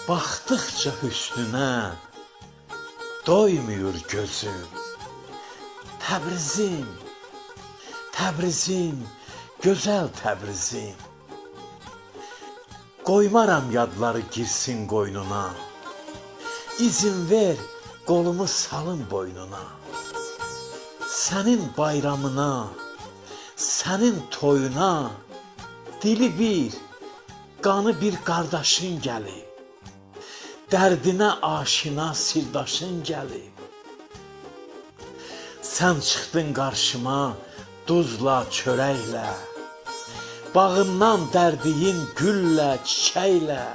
Baxdıqca hüsnünə doymuyor gözüm. Təbrizim, Təbrizim, gözəl Təbrizim. Qoymaram yadları girsin qoynuna. İzin ver, qolumu salım boynuna. Sənin bayramına, sənin toyuna, dili bir, qanı bir qardaşın gəlib. Dərdinə aşina sirdaşın gəlib. Sən çıxdın qarşıma duzla, çörəklə. Bağından dərdiyin güllə, çiçəklə.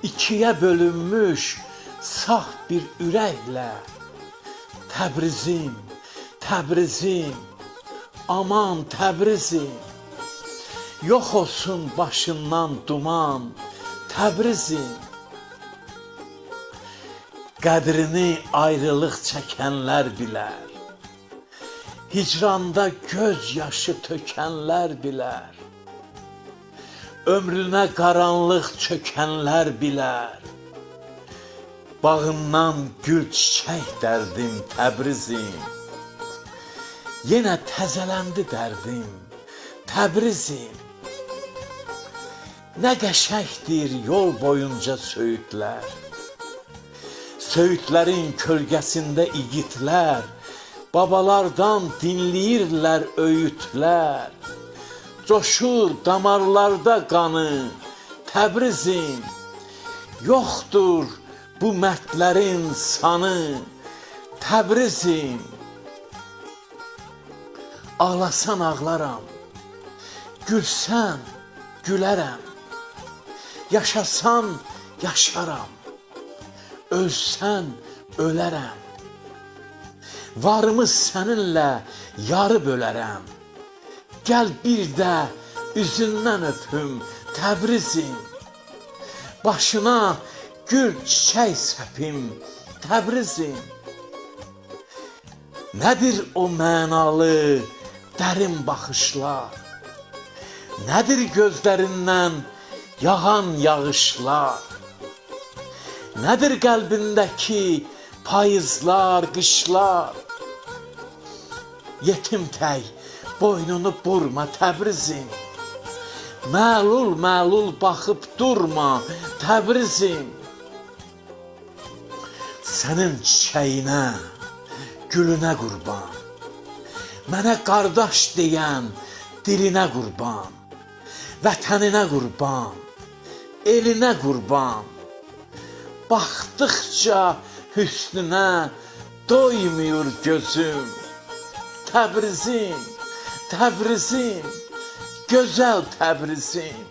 İkiyə bölünmüş saf bir ürəklə. Təbrizim, Təbrizim, aman Təbrizim. Yox olsun başından duman, Təbrizim. Qədrini ayrılıq çəkənlər bilər. Hicranda göz yaşı tökənlər bilər. Ömrünə qaranlıq çökənlər bilər. Bağından gül çiçək dərdim Təbrizim. Yenə təzələndi dərdim Təbrizim. Nə qəşəkdir yol boyunca söyüdlər. Söyüdlərin kölgəsində igidlər babalardan dinləyirlər öyüdlər. Coşur damarlarda qanı Təbrizim. Yoxdur bu mərdlərin sanı Təbrizim. Ağlasan ağlaram, gülsən gülərəm. Yaşasan yaşaram, ölsən ölərəm. Varımı səninlə yarı bölərəm. Gəl bir də üzündən öpüm Təbrizim. Başına gül çiçək səpim Təbrizim. Nədir o mənalı dərin baxışlar? Nədir gözlərindən yağan yağışlar? Nədir qəlbindəki payızlar, qışlar? Yetim tək boynunu burma Təbrizim. Məlul baxıb durma Təbrizim. Sənin çiçəyinə, gülünə qurban. Mənə qardaş deyən dilinə qurban. Vətəninə qurban, elinə qurban. Baxdıqca hüsnünə doymuyor gözüm. Təbrizim, Təbrizim, gözəl Təbrizim.